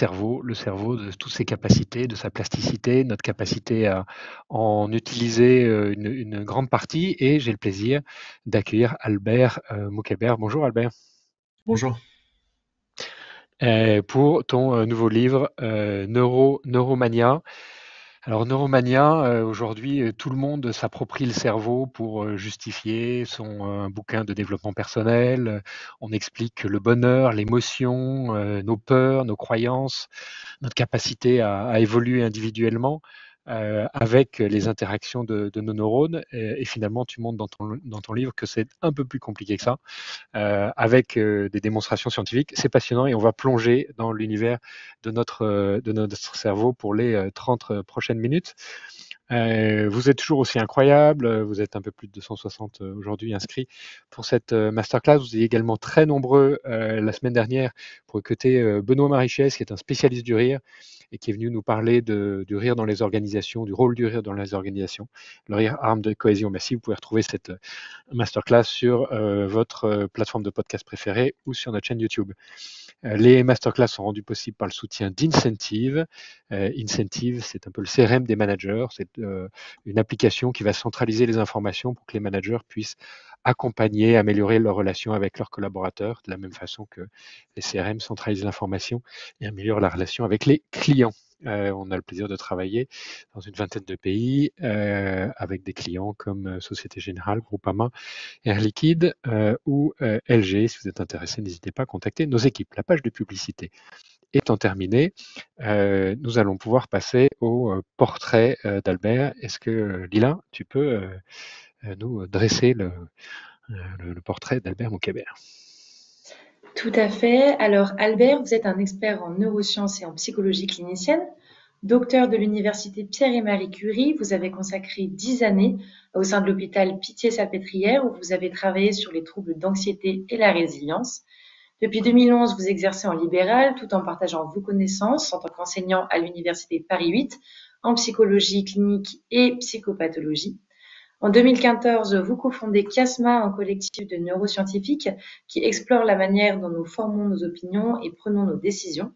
le cerveau de toutes ses capacités, de sa plasticité, notre capacité à en utiliser une grande partie. Et j'ai le plaisir d'accueillir Albert Moukébert. Bonjour Albert. Bonjour. Pour ton nouveau livre Neuromania. Alors Neuromania, aujourd'hui, tout le monde s'approprie le cerveau pour justifier son bouquin de développement personnel. On explique que le bonheur, l'émotion, nos peurs, nos croyances, notre capacité à évoluer individuellement avec les interactions de nos neurones. Et finalement, tu montres dans ton livre que c'est un peu plus compliqué que ça, avec des démonstrations scientifiques. C'est passionnant et on va plonger dans l'univers de notre cerveau pour les 30 prochaines minutes. Vous êtes toujours aussi incroyable, vous êtes un peu plus de 260 aujourd'hui inscrits pour cette masterclass. Vous êtes également très nombreux la semaine dernière pour écouter Benoît Marichès, qui est un spécialiste du rire et qui est venu nous parler du rire dans les organisations, du rôle du rire dans les organisations. Le rire, arme de cohésion. Merci, vous pouvez retrouver cette masterclass sur votre plateforme de podcast préférée ou sur notre chaîne YouTube. Les masterclass sont rendus possibles par le soutien d'Incentive. Incentive, c'est un peu le CRM des managers. C'est une application qui va centraliser les informations pour que les managers puissent accompagner, améliorer leurs relations avec leurs collaborateurs, de la même façon que les CRM centralisent l'information et améliorent la relation avec les clients. On a le plaisir de travailler dans une vingtaine de pays avec des clients comme Société Générale, Groupama, Air Liquide ou LG. Si vous êtes intéressé, n'hésitez pas à contacter nos équipes. La page de publicité étant terminée, nous allons pouvoir passer au portrait d'Albert. Est-ce que Lila, tu peux nous dresser le portrait d'Albert Moukébert? Tout à fait. Alors, Albert, vous êtes un expert en neurosciences et en psychologie clinicienne. Docteur de l'université Pierre et Marie Curie, vous avez consacré 10 années au sein de l'hôpital Pitié-Salpêtrière où vous avez travaillé sur les troubles d'anxiété et la résilience. Depuis 2011, vous exercez en libéral tout en partageant vos connaissances en tant qu'enseignant à l'université Paris 8 en psychologie clinique et psychopathologie. En 2014, vous cofondez Chiasma, un collectif de neuroscientifiques qui explore la manière dont nous formons nos opinions et prenons nos décisions.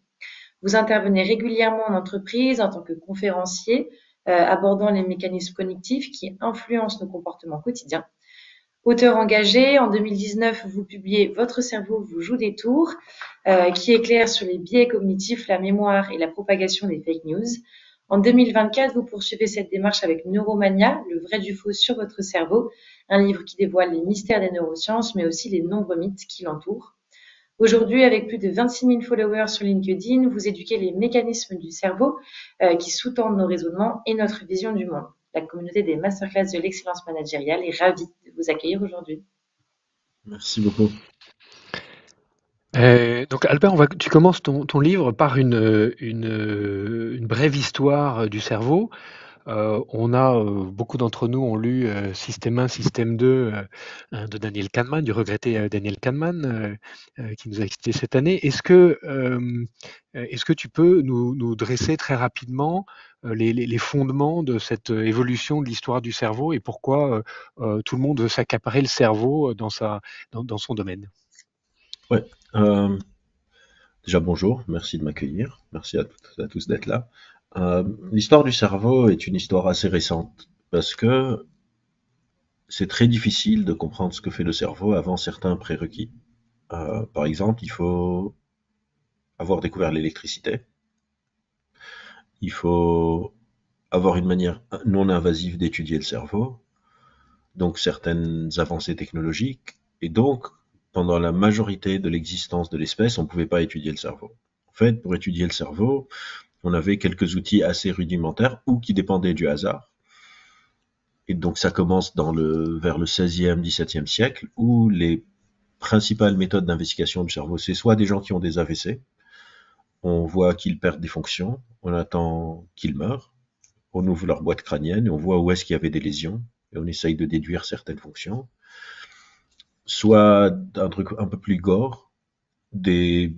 Vous intervenez régulièrement en entreprise en tant que conférencier, abordant les mécanismes cognitifs qui influencent nos comportements quotidiens. Auteur engagé, en 2019, vous publiez Votre cerveau vous joue des tours, qui éclaire sur les biais cognitifs, la mémoire et la propagation des fake news. En 2024, vous poursuivez cette démarche avec Neuromania, le vrai du faux sur votre cerveau, un livre qui dévoile les mystères des neurosciences, mais aussi les nombreux mythes qui l'entourent. Aujourd'hui, avec plus de 26 000 followers sur LinkedIn, vous éduquez les mécanismes du cerveau qui sous-tendent nos raisonnements et notre vision du monde. La communauté des masterclass de l'excellence managériale est ravie de vous accueillir aujourd'hui. Merci beaucoup. Donc Albert, tu commences ton livre par une brève histoire du cerveau. Beaucoup d'entre nous ont lu Système 1, Système 2 de Daniel Kahneman, du regretté Daniel Kahneman, qui nous a quittés cette année. Est-ce que tu peux nous dresser très rapidement les fondements de cette évolution de l'histoire du cerveau et pourquoi tout le monde veut s'accaparer le cerveau dans son domaine? Ouais. Déjà bonjour, merci de m'accueillir, merci à toutes et à tous d'être là. L'histoire du cerveau est une histoire assez récente parce que c'est très difficile de comprendre ce que fait le cerveau avant certains prérequis. Par exemple, il faut avoir découvert l'électricité, il faut avoir une manière non invasive d'étudier le cerveau, donc certaines avancées technologiques, et donc pendant la majorité de l'existence de l'espèce, on ne pouvait pas étudier le cerveau. En fait, pour étudier le cerveau, on avait quelques outils assez rudimentaires ou qui dépendaient du hasard. Et donc ça commence vers le 16e, 17e siècle, où les principales méthodes d'investigation du cerveau, c'est soit des gens qui ont des AVC, on voit qu'ils perdent des fonctions, on attend qu'ils meurent, on ouvre leur boîte crânienne et on voit où est-ce qu'il y avait des lésions, et on essaye de déduire certaines fonctions. Soit un truc un peu plus gore, des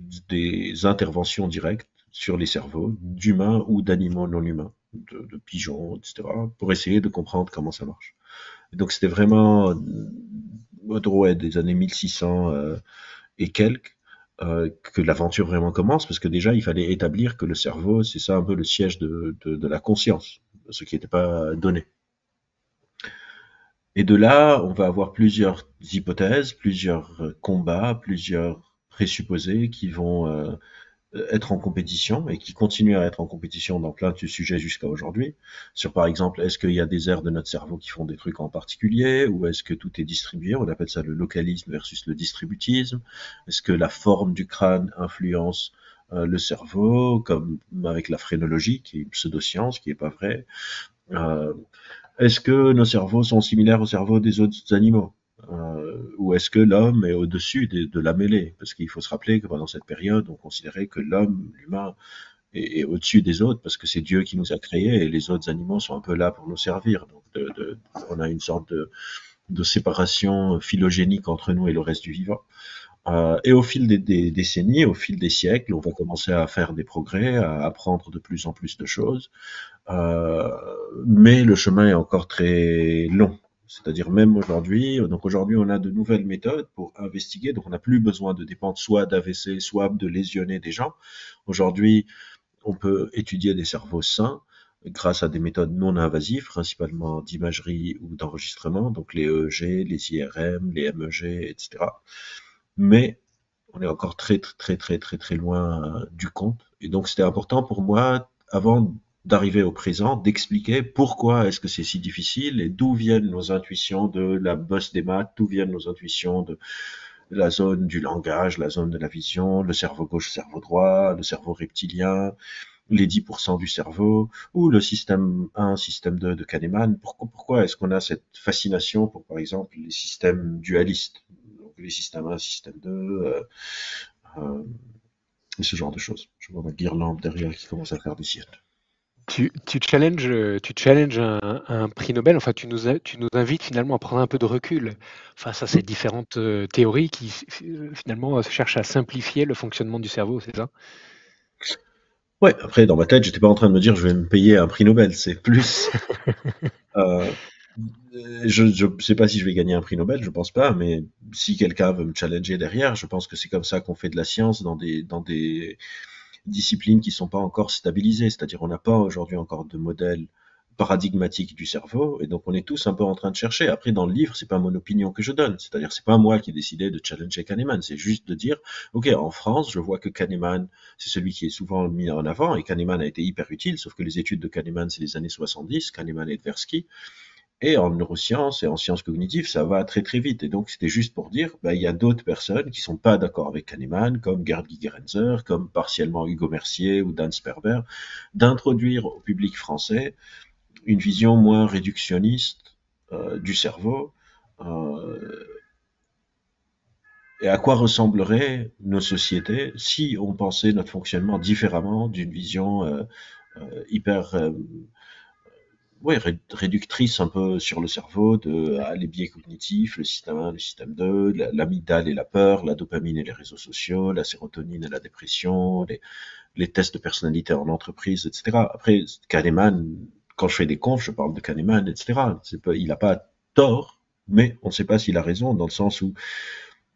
interventions directes sur les cerveaux d'humains ou d'animaux non humains, de pigeons, etc., pour essayer de comprendre comment ça marche. Et donc c'était vraiment des années 1600 et quelques, que l'aventure vraiment commence, parce que déjà, il fallait établir que le cerveau, c'est ça un peu le siège de la conscience, ce qui n'était pas donné. Et de là, on va avoir plusieurs hypothèses, plusieurs combats, plusieurs présupposés qui vont être en compétition et qui continuent à être en compétition dans plein de sujets jusqu'à aujourd'hui. Sur par exemple, est-ce qu'il y a des aires de notre cerveau qui font des trucs en particulier, ou est-ce que tout est distribué? On appelle ça le localisme versus le distributisme. Est-ce que la forme du crâne influence le cerveau, comme avec la phrénologie, qui est une pseudoscience, qui est pas vraie? Euh, Est-ce que nos cerveaux sont similaires aux cerveaux des autres animaux? Ou est-ce que l'homme est au-dessus de la mêlée? Parce qu'il faut se rappeler que pendant cette période, on considérait que l'humain, est au-dessus des autres parce que c'est Dieu qui nous a créés et les autres animaux sont un peu là pour nous servir. Donc, on a une sorte de séparation phylogénique entre nous et le reste du vivant. Et au fil des décennies, au fil des siècles, on va commencer à faire des progrès, à apprendre de plus en plus de choses. Euh, mais le chemin est encore très long. C'est-à-dire même aujourd'hui, donc aujourd'hui on a de nouvelles méthodes pour investiguer, donc on n'a plus besoin de dépendre soit d'AVC, soit de lésionner des gens. Aujourd'hui, on peut étudier des cerveaux sains grâce à des méthodes non invasives, principalement d'imagerie ou d'enregistrement, donc les EEG, les IRM, les MEG, etc. Mais on est encore très loin du compte. Et donc c'était important pour moi, avant d'arriver au présent, d'expliquer pourquoi est-ce que c'est si difficile et d'où viennent nos intuitions de la bosse des maths, d'où viennent nos intuitions de la zone du langage, la zone de la vision, le cerveau gauche, le cerveau droit, le cerveau reptilien, les 10% du cerveau, ou le système 1, système 2 de Kahneman. Pourquoi est-ce qu'on a cette fascination pour, par exemple, les systèmes dualistes, donc les systèmes 1, système 2, euh, et ce genre de choses. Je vois ma guirlande derrière qui commence à faire des siennes. Tu challenges un prix Nobel, enfin tu nous invites finalement à prendre un peu de recul face à ces différentes théories qui finalement cherchent à simplifier le fonctionnement du cerveau, c'est ça? Ouais, après, dans ma tête, j'étais pas en train de me dire je vais me payer un prix Nobel. C'est plus, euh, je sais pas si je vais gagner un prix Nobel, je pense pas, mais si quelqu'un veut me challenger derrière, je pense que c'est comme ça qu'on fait de la science dans des disciplines qui sont pas encore stabilisées. C'est-à-dire, on n'a pas aujourd'hui encore de modèle paradigmatique du cerveau, et donc on est tous un peu en train de chercher. Après, dans le livre, c'est pas mon opinion que je donne, c'est-à-dire c'est pas moi qui ai décidé de challenger Kahneman, c'est juste de dire, ok, en France, je vois que Kahneman, c'est celui qui est souvent mis en avant, et Kahneman a été hyper utile, sauf que les études de Kahneman, c'est les années 70, Kahneman et Tversky, et en neurosciences et en sciences cognitives, ça va très vite. Et donc, c'était juste pour dire, il y a d'autres personnes qui sont pas d'accord avec Kahneman, comme Gerd Gigerenzer, comme partiellement Hugo Mercier ou Dan Sperber, d'introduire au public français une vision moins réductionniste du cerveau, euh, et à quoi ressembleraient nos sociétés si on pensait notre fonctionnement différemment d'une vision hyper ouais, réductrice un peu sur le cerveau de les biais cognitifs, le système 1, le système 2, l'amygdale et la peur, la dopamine et les réseaux sociaux, la sérotonine et la dépression, les tests de personnalité en entreprise, etc. Après, Kahneman, quand je fais des confs, je parle de Kahneman, etc. Il n'a pas tort, mais on ne sait pas s'il a raison, dans le sens où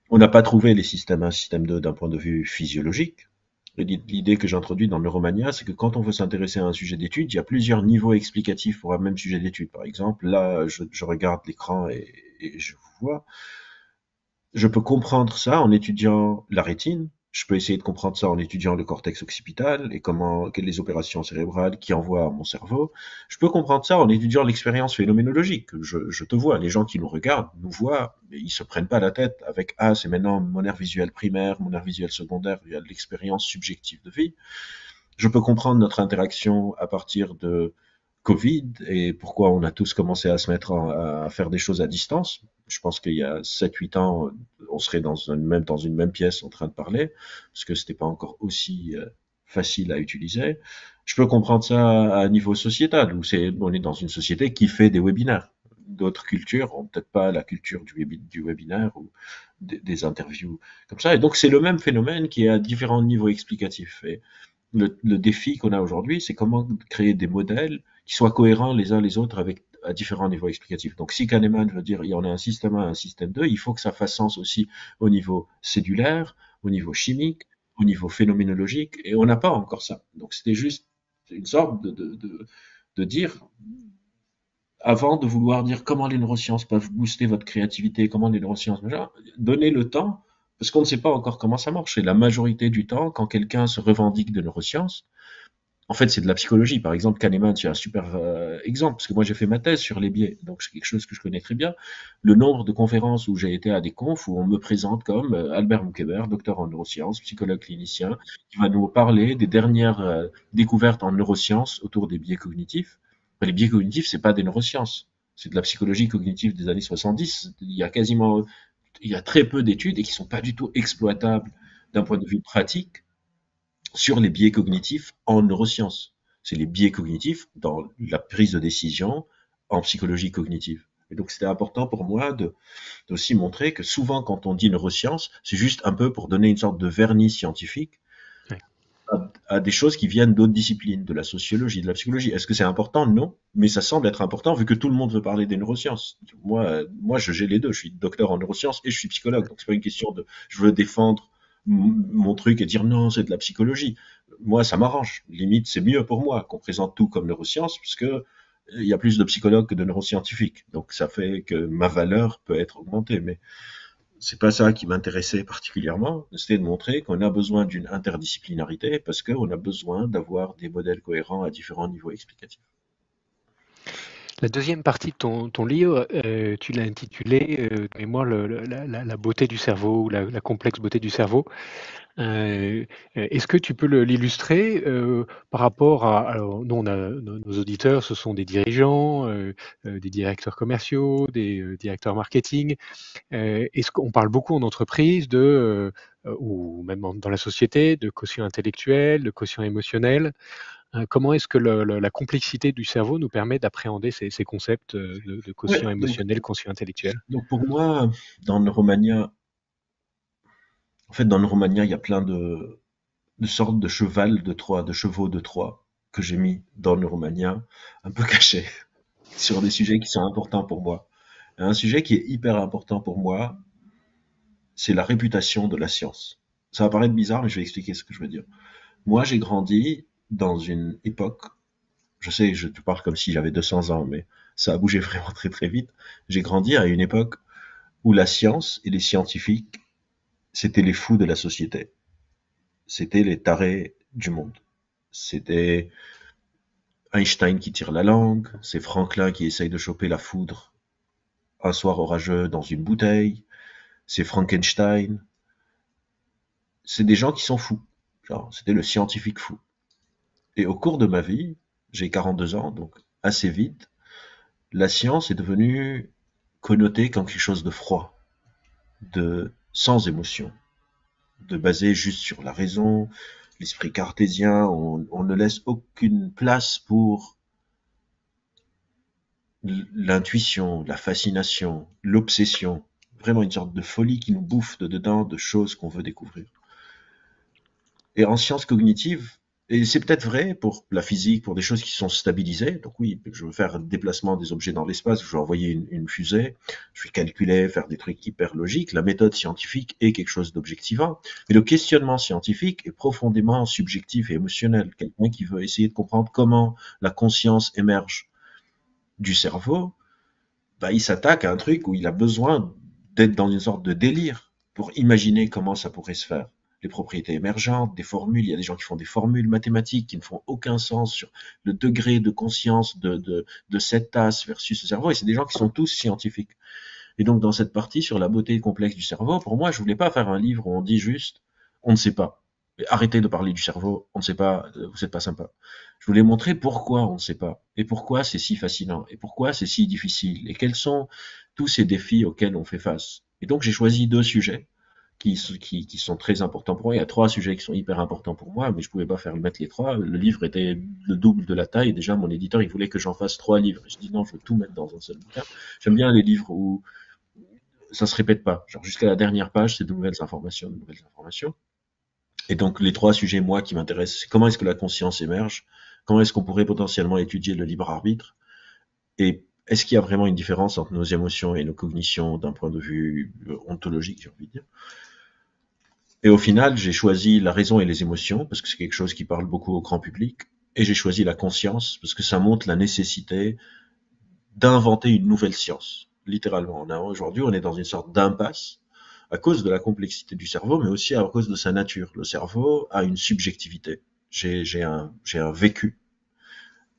on n'a pas trouvé les systèmes 1, système 2 d'un point de vue physiologique. L'idée que j'introduis dans le Neuromania, c'est que quand on veut s'intéresser à un sujet d'étude, il y a plusieurs niveaux explicatifs pour un même sujet d'étude. Par exemple, là, je regarde l'écran et je vous vois. Je peux comprendre ça en étudiant la rétine. Je peux essayer de comprendre ça en étudiant le cortex occipital et quelles les opérations cérébrales qui envoient à mon cerveau. Je peux comprendre ça en étudiant l'expérience phénoménologique. Je te vois, les gens qui nous regardent nous voient, mais ils se prennent pas la tête avec c'est maintenant mon aire visuelle primaire, mon aire visuelle secondaire, il y a l'expérience subjective de vie. Je peux comprendre notre interaction à partir de Covid et pourquoi on a tous commencé à se mettre à faire des choses à distance. Je pense qu'il y a 7-8 ans, on serait même dans une même pièce en train de parler, parce que c'était pas encore aussi facile à utiliser. Je peux comprendre ça à un niveau sociétal, où on est dans une société qui fait des webinaires. D'autres cultures ont peut-être pas la culture du webinaire ou des interviews comme ça. Et donc c'est le même phénomène qui est à différents niveaux explicatifs. Et le défi qu'on a aujourd'hui, c'est comment créer des modèles qui soient cohérents les uns les autres avec à différents niveaux explicatifs. Donc, si Kahneman veut dire il y en a un système 1, un système 2, il faut que ça fasse sens aussi au niveau cellulaire, au niveau chimique, au niveau phénoménologique, et on n'a pas encore ça. Donc c'était juste une sorte de dire, avant de vouloir dire comment les neurosciences peuvent booster votre créativité, comment les neurosciences, donnez le temps, parce qu'on ne sait pas encore comment ça marche. Et la majorité du temps, quand quelqu'un se revendique de neurosciences, en fait, c'est de la psychologie. Par exemple, Kahneman, c'est un super exemple, parce que moi, j'ai fait ma thèse sur les biais, donc c'est quelque chose que je connais très bien. Le nombre de conférences où j'ai été à des confs où on me présente comme Albert Moukeber, docteur en neurosciences, psychologue clinicien, qui va nous parler des dernières découvertes en neurosciences autour des biais cognitifs. Mais les biais cognitifs, c'est pas des neurosciences, c'est de la psychologie cognitive des années 70. Il y a très peu d'études et qui sont pas du tout exploitables d'un point de vue pratique sur les biais cognitifs en neurosciences. C'est les biais cognitifs dans la prise de décision en psychologie cognitive. Et donc c'était important pour moi d'aussi montrer que souvent quand on dit neurosciences, c'est juste un peu pour donner une sorte de vernis scientifique Ouais. à des choses qui viennent d'autres disciplines, de la sociologie, de la psychologie. Est-ce que c'est important? Non, mais ça semble être important vu que tout le monde veut parler des neurosciences. Moi, j'ai les deux. Je suis docteur en neurosciences et je suis psychologue. Donc c'est pas une question de je veux défendre mon truc et dire non, c'est de la psychologie. Moi, ça m'arrange. Limite, c'est mieux pour moi qu'on présente tout comme neurosciences, puisque il y a plus de psychologues que de neuroscientifiques. Donc ça fait que ma valeur peut être augmentée. Mais c'est pas ça qui m'intéressait particulièrement. C'était de montrer qu'on a besoin d'une interdisciplinarité parce qu'on a besoin d'avoir des modèles cohérents à différents niveaux explicatifs. La deuxième partie de ton livre, tu l'as intitulé de mémoire la beauté du cerveau ou la complexe beauté du cerveau. Est-ce que tu peux l'illustrer par rapport à... Alors, nous, nos auditeurs, ce sont des dirigeants, des directeurs commerciaux, des directeurs marketing. Est-ce qu'on parle beaucoup en entreprise ou même dans la société, de quotient intellectuel, de quotient émotionnel? Comment est-ce que la complexité du cerveau nous permet d'appréhender ces concepts de Ouais, quotient émotionnel, quotient intellectuel? donc pour moi, dans Neuromania, en fait, dans Neuromania, il y a plein de sortes de cheval de Troie, de chevaux de Troie que j'ai mis dans Neuromania, un peu cachés, sur des sujets qui sont importants pour moi. Et un sujet qui est hyper important pour moi, c'est la réputation de la science. Ça va paraître bizarre, mais je vais expliquer ce que je veux dire. Moi, j'ai grandi dans une époque, je sais, je te parle comme si j'avais 200 ans, mais ça a bougé vraiment très très vite. J'ai grandi à une époque où la science et les scientifiques, c'était les fous de la société. C'était les tarés du monde. C'était Einstein qui tire la langue, c'est Franklin qui essaye de choper la foudre un soir orageux dans une bouteille, c'est Frankenstein. C'est des gens qui sont fous. Genre, c'était le scientifique fou. Et au cours de ma vie, j'ai 42 ans, donc assez vite, la science est devenue connotée comme quelque chose de froid, de sans émotion, de basé juste sur la raison, l'esprit cartésien. On ne laisse aucune place pour l'intuition, la fascination, l'obsession, vraiment une sorte de folie qui nous bouffe de dedans de choses qu'on veut découvrir. Et en sciences cognitives, et c'est peut-être vrai pour la physique, pour des choses qui sont stabilisées. Donc oui, je veux faire un déplacement des objets dans l'espace, je veux envoyer une fusée, je vais calculer, faire des trucs hyper logiques. La méthode scientifique est quelque chose d'objectivant. Mais le questionnement scientifique est profondément subjectif et émotionnel. Quelqu'un qui veut essayer de comprendre comment la conscience émerge du cerveau, bah, il s'attaque à un truc où il a besoin d'être dans une sorte de délire pour imaginer comment ça pourrait se faire. Les propriétés émergentes, des formules, il y a des gens qui font des formules mathématiques qui ne font aucun sens sur le degré de conscience de cette tasse versus ce cerveau, et c'est des gens qui sont tous scientifiques. Et donc dans cette partie sur la beauté complexe du cerveau, pour moi, je voulais pas faire un livre où on dit juste on ne sait pas. Arrêtez de parler du cerveau, on ne sait pas, vous n'êtes pas sympa. Je voulais montrer pourquoi on ne sait pas, et pourquoi c'est si fascinant, et pourquoi c'est si difficile, et quels sont tous ces défis auxquels on fait face. Et donc j'ai choisi deux sujets qui sont très importants pour moi. Il y a trois sujets qui sont hyper importants pour moi, mais je pouvais pas faire mettre les trois. Le livre était le double de la taille. Déjà, mon éditeur, il voulait que j'en fasse 3 livres. Je dis non, je veux tout mettre dans un seul bouquin. J'aime bien les livres où ça se répète pas. Genre jusqu'à la dernière page, c'est de nouvelles informations, de nouvelles informations. Et donc les trois sujets, moi, qui m'intéressent, c'est comment est-ce que la conscience émerge, comment est-ce qu'on pourrait potentiellement étudier le libre arbitre, et est-ce qu'il y a vraiment une différence entre nos émotions et nos cognitions d'un point de vue ontologique, j'ai envie de dire. Et au final, j'ai choisi la raison et les émotions, parce que c'est quelque chose qui parle beaucoup au grand public, et j'ai choisi la conscience, parce que ça montre la nécessité d'inventer une nouvelle science. Littéralement, aujourd'hui, on est dans une sorte d'impasse à cause de la complexité du cerveau, mais aussi à cause de sa nature. Le cerveau a une subjectivité. J'ai un vécu.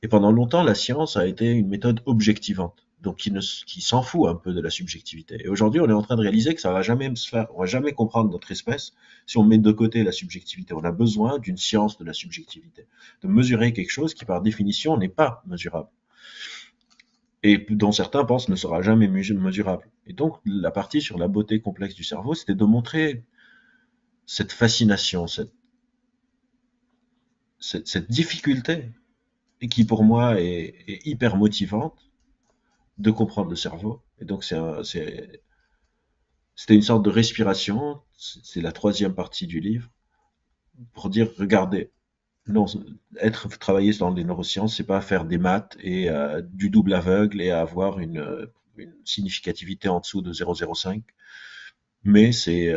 Et pendant longtemps, la science a été une méthode objectivante, donc qui s'en fout un peu de la subjectivité. Et aujourd'hui, on est en train de réaliser que ça va jamais se faire, on va jamais comprendre notre espèce si on met de côté la subjectivité. On a besoin d'une science de la subjectivité, de mesurer quelque chose qui, par définition, n'est pas mesurable et dont certains pensent ne sera jamais mesurable. Et donc, la partie sur la beauté complexe du cerveau, c'était de montrer cette fascination, cette difficulté, et qui pour moi est hyper motivante de comprendre le cerveau. Et donc, c'était une sorte de respiration, c'est la troisième partie du livre, pour dire, regardez, non, travailler dans les neurosciences, c'est pas faire des maths et du double aveugle et avoir une significativité en dessous de 0,05, mais c'est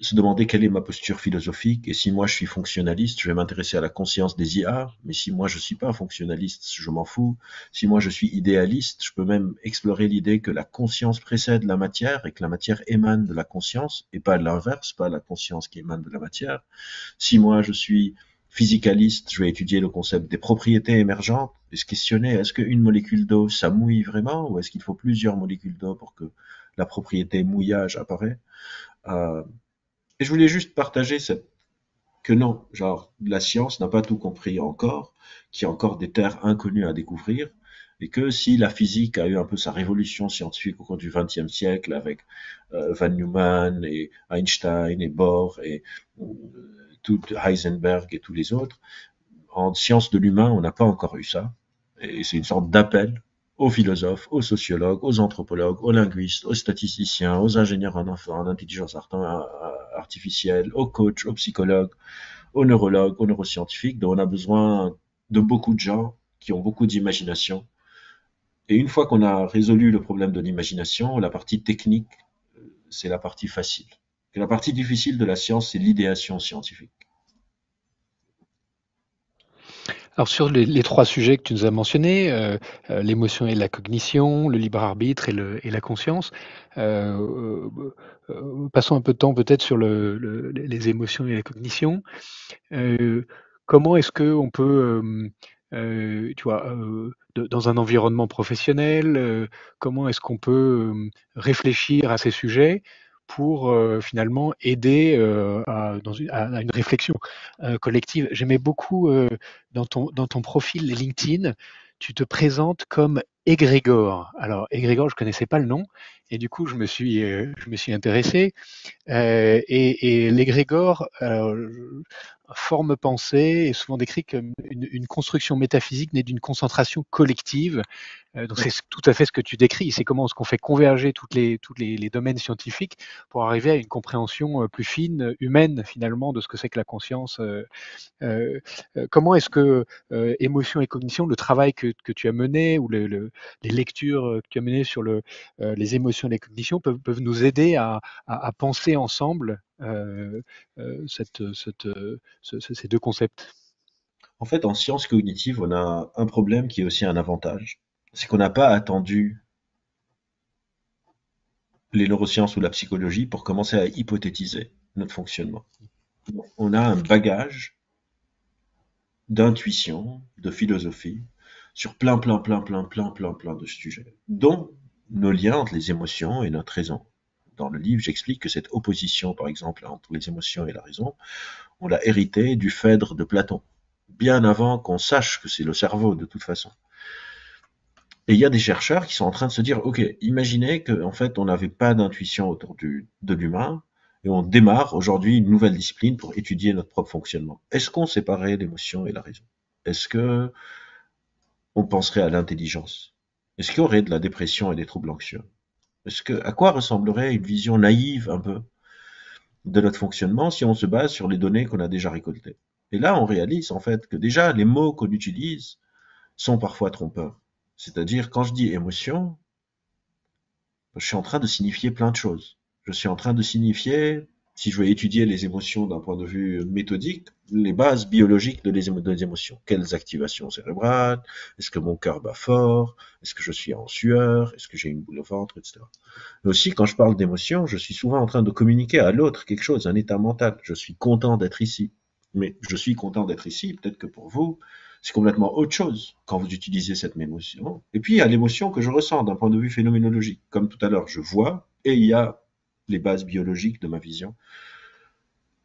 se demander quelle est ma posture philosophique. Et si moi je suis fonctionnaliste, je vais m'intéresser à la conscience des IA. Mais si moi je suis pas fonctionnaliste, je m'en fous. Si moi je suis idéaliste, je peux même explorer l'idée que la conscience précède la matière et que la matière émane de la conscience et pas l'inverse, pas la conscience qui émane de la matière. Si moi je suis physicaliste, je vais étudier le concept des propriétés émergentes et se questionner, est-ce qu'une molécule d'eau, ça mouille vraiment ou est-ce qu'il faut plusieurs molécules d'eau pour que la propriété mouillage apparaît. euh, et je voulais juste partager que non, genre, la science n'a pas tout compris encore, qu'il y a encore des terres inconnues à découvrir, et que si la physique a eu un peu sa révolution scientifique au cours du XXe siècle avec Van Neumann et Einstein et Bohr et tout Heisenberg et tous les autres, en sciences de l'humain, on n'a pas encore eu ça. Et c'est une sorte d'appel aux philosophes, aux sociologues, aux anthropologues, aux linguistes, aux statisticiens, aux ingénieurs en intelligence artificielle, aux coachs, aux psychologues, aux neurologues, aux neuroscientifiques. Donc on a besoin de beaucoup de gens qui ont beaucoup d'imagination. Et une fois qu'on a résolu le problème de l'imagination, la partie technique, c'est la partie facile. Et la partie difficile de la science, c'est l'idéation scientifique. Alors sur les trois sujets que tu nous as mentionnés, l'émotion et la cognition, le libre arbitre et la conscience, euh, passons un peu de temps peut-être sur les émotions et la cognition. Euh, Comment est-ce que on peut, tu vois, dans un environnement professionnel, comment est-ce qu'on peut réfléchir à ces sujets pour finalement aider à une réflexion collective? J'aimais beaucoup dans ton profil LinkedIn, tu te présentes comme égrégore. Alors, égrégore, je connaissais pas le nom, et du coup, je me suis intéressé. Et l'égrégore, forme pensée est souvent décrit comme une construction métaphysique née d'une concentration collective. Donc c'est tout à fait ce que tu décris. C'est comment est-ce qu'on fait converger les domaines scientifiques pour arriver à une compréhension plus fine, humaine finalement, de ce que c'est que la conscience. Comment est-ce que émotion et cognition, le travail que tu as mené ou les lectures que tu as menées sur les émotions et les cognitions peuvent nous aider à penser ensemble ces deux concepts? En fait, en sciences cognitives, on a un problème qui est aussi un avantage. C'est qu'on n'a pas attendu les neurosciences ou la psychologie pour commencer à hypothétiser notre fonctionnement. On a un bagage d'intuition, de philosophie, sur plein de sujets, dont nos liens entre les émotions et notre raison. Dans le livre, j'explique que cette opposition, par exemple, entre les émotions et la raison, on l'a hérité du Phèdre de Platon, bien avant qu'on sache que c'est le cerveau de toute façon. Et il y a des chercheurs qui sont en train de se dire, OK, imaginez qu'en fait, on n'avait pas d'intuition autour de l'humain, et on démarre aujourd'hui une nouvelle discipline pour étudier notre propre fonctionnement. Est-ce qu'on séparait l'émotion et la raison? Est-ce que on penserait à l'intelligence? Est-ce qu'il y aurait de la dépression et des troubles anxieux? À quoi ressemblerait une vision naïve un peu de notre fonctionnement si on se base sur les données qu'on a déjà récoltées? Et là, on réalise en fait que déjà les mots qu'on utilise sont parfois trompeurs. C'est-à-dire, quand je dis émotion, je suis en train de signifier plein de choses. Je suis en train de signifier si je veux étudier les émotions d'un point de vue méthodique, les bases biologiques des émotions. Quelles activations cérébrales? Est-ce que mon cœur bat fort? Est-ce que je suis en sueur? Est-ce que j'ai une boule au ventre, etc. Mais aussi, quand je parle d'émotions, je suis souvent en train de communiquer à l'autre quelque chose, un état mental. Je suis content d'être ici. Mais je suis content d'être ici, peut-être que pour vous, c'est complètement autre chose quand vous utilisez cette émotion. Et puis, il y a l'émotion que je ressens d'un point de vue phénoménologique. Comme tout à l'heure, je vois, et il y a les bases biologiques de ma vision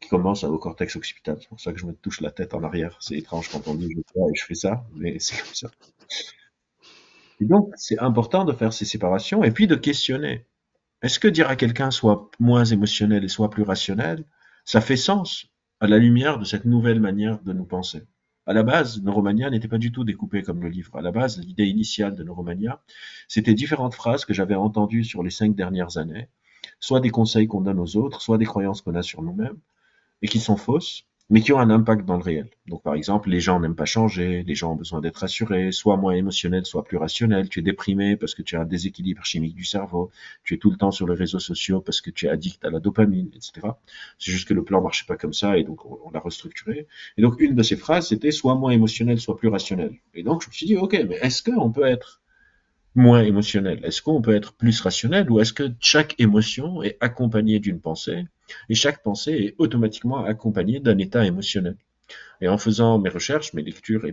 qui commencent au cortex occipital. C'est pour ça que je me touche la tête en arrière. C'est étrange quand on dit je vois et je fais ça, mais c'est comme ça. Et donc, c'est important de faire ces séparations et puis de questionner. Est-ce que dire à quelqu'un soit moins émotionnel et soit plus rationnel, ça fait sens à la lumière de cette nouvelle manière de nous penser? À la base, Neuromania n'était pas du tout découpé comme le livre. À la base, l'idée initiale de Neuromania, c'était différentes phrases que j'avais entendues sur les 5 dernières années, soit des conseils qu'on donne aux autres, soit des croyances qu'on a sur nous-mêmes, et qui sont fausses, mais qui ont un impact dans le réel. Donc, par exemple, les gens n'aiment pas changer, les gens ont besoin d'être rassurés, soit moins émotionnel, soit plus rationnel. Tu es déprimé parce que tu as un déséquilibre chimique du cerveau. Tu es tout le temps sur les réseaux sociaux parce que tu es addict à la dopamine, etc. C'est juste que le plan marchait pas comme ça et donc on l'a restructuré. Et donc, une de ces phrases, c'était soit moins émotionnel, soit plus rationnel. Et donc, je me suis dit, OK, mais est-ce qu'on peut être moins émotionnel? Est-ce qu'on peut être plus rationnel ou est-ce que chaque émotion est accompagnée d'une pensée et chaque pensée est automatiquement accompagnée d'un état émotionnel? Et en faisant mes recherches, mes lectures et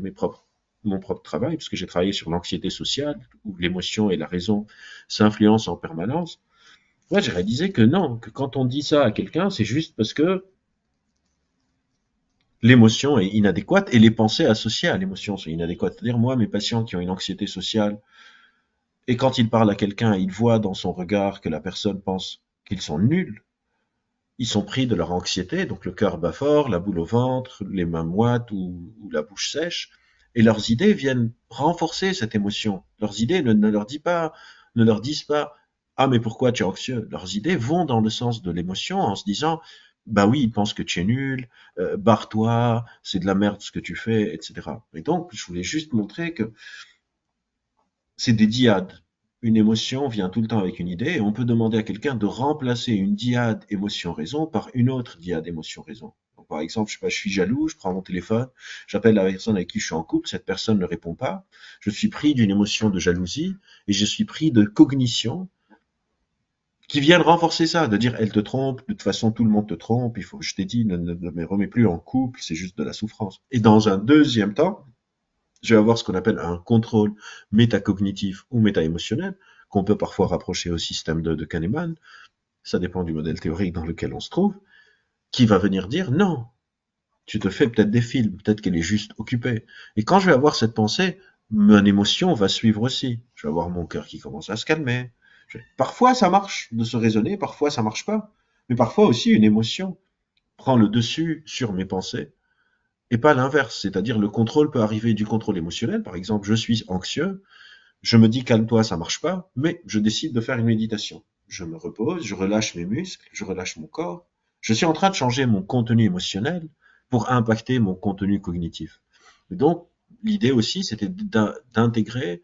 mon propre travail, parce que j'ai travaillé sur l'anxiété sociale, où l'émotion et la raison s'influencent en permanence, moi j'ai réalisé que non, que quand on dit ça à quelqu'un, c'est juste parce que l'émotion est inadéquate et les pensées associées à l'émotion sont inadéquates. C'est-à-dire, moi, mes patients qui ont une anxiété sociale, et quand ils parlent à quelqu'un, ils voient dans son regard que la personne pense qu'ils sont nuls, ils sont pris de leur anxiété, donc le cœur bat fort, la boule au ventre, les mains moites ou la bouche sèche, et leurs idées viennent renforcer cette émotion. Leurs idées ne leur disent pas, ah mais pourquoi tu es anxieux? Leurs idées vont dans le sens de l'émotion en se disant, bah oui, ils pensent que tu es nul, barre-toi, c'est de la merde ce que tu fais, etc. Et donc, je voulais juste montrer que c'est des dyades. Une émotion vient tout le temps avec une idée et on peut demander à quelqu'un de remplacer une dyade émotion-raison par une autre dyade émotion-raison. Donc, par exemple, je sais pas, je suis jaloux, je prends mon téléphone, j'appelle la personne avec qui je suis en couple, cette personne ne répond pas, je suis pris d'une émotion de jalousie et je suis pris de cognition qui viennent renforcer ça, de dire elle te trompe, de toute façon tout le monde te trompe, il faut, je t'ai dit, ne me remets plus en couple, c'est juste de la souffrance. Et dans un deuxième temps, je vais avoir ce qu'on appelle un contrôle métacognitif ou méta-émotionnel, qu'on peut parfois rapprocher au système de Kahneman, ça dépend du modèle théorique dans lequel on se trouve, qui va venir dire non, tu te fais peut-être des films, peut-être qu'elle est juste occupée. Et quand je vais avoir cette pensée, mon émotion va suivre aussi. Je vais avoir mon cœur qui commence à se calmer. Parfois ça marche de se raisonner, parfois ça marche pas. Mais parfois aussi une émotion prend le dessus sur mes pensées et pas l'inverse. C'est-à-dire le contrôle peut arriver du contrôle émotionnel. Par exemple, je suis anxieux, je me dis calme-toi, ça marche pas, mais je décide de faire une méditation. Je me repose, je relâche mes muscles, je relâche mon corps. Je suis en train de changer mon contenu émotionnel pour impacter mon contenu cognitif. Et donc, l'idée aussi, c'était d'intégrer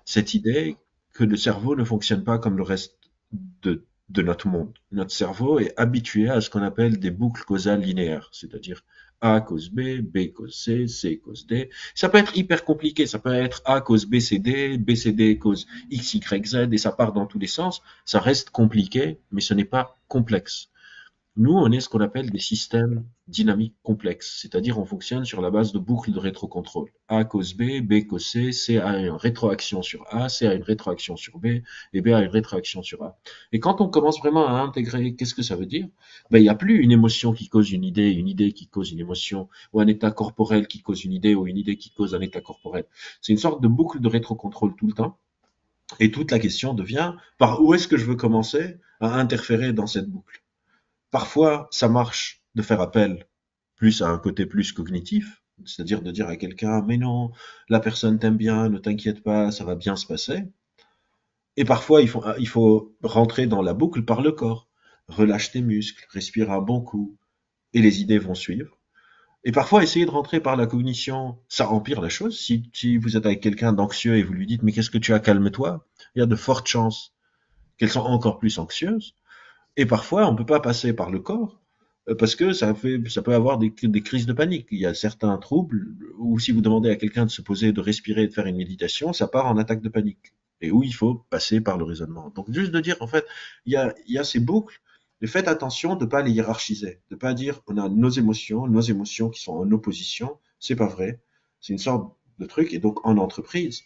cette idée que le cerveau ne fonctionne pas comme le reste de notre monde. Notre cerveau est habitué à ce qu'on appelle des boucles causales linéaires, c'est-à-dire A cause B, B cause C, C cause D. Ça peut être hyper compliqué, ça peut être A cause B, C, D, B, C, D cause X, Y, Z, et ça part dans tous les sens. Ça reste compliqué, mais ce n'est pas complexe. Nous, on est ce qu'on appelle des systèmes dynamiques complexes, c'est-à-dire on fonctionne sur la base de boucles de rétrocontrôle. A cause B, B cause C, C a une rétroaction sur A, C a une rétroaction sur B, et B a une rétroaction sur A. Et quand on commence vraiment à intégrer qu'est-ce que ça veut dire, ben, il n'y a plus une émotion qui cause une idée qui cause une émotion, ou un état corporel qui cause une idée, ou une idée qui cause un état corporel. C'est une sorte de boucle de rétrocontrôle tout le temps. Et toute la question devient, par où est-ce que je veux commencer à interférer dans cette boucle? Parfois, ça marche de faire appel plus à un côté plus cognitif, c'est-à-dire de dire à quelqu'un, mais non, la personne t'aime bien, ne t'inquiète pas, ça va bien se passer. Et parfois, il faut rentrer dans la boucle par le corps. Relâche tes muscles, respire un bon coup, et les idées vont suivre. Et parfois, essayer de rentrer par la cognition, ça empire la chose. Si vous êtes avec quelqu'un d'anxieux et vous lui dites, mais qu'est-ce que tu as, calme-toi, il y a de fortes chances qu'elles soient encore plus anxieuses. Et parfois, on ne peut pas passer par le corps, Parce que ça peut avoir des crises de panique. Il y a certains troubles où si vous demandez à quelqu'un de se poser, de respirer, de faire une méditation, ça part en attaque de panique. Et où il faut passer par le raisonnement. Donc juste de dire, en fait, il y a ces boucles, mais faites attention de ne pas les hiérarchiser, de ne pas dire on a nos émotions qui sont en opposition, c'est pas vrai. C'est une sorte de truc. Et donc en entreprise,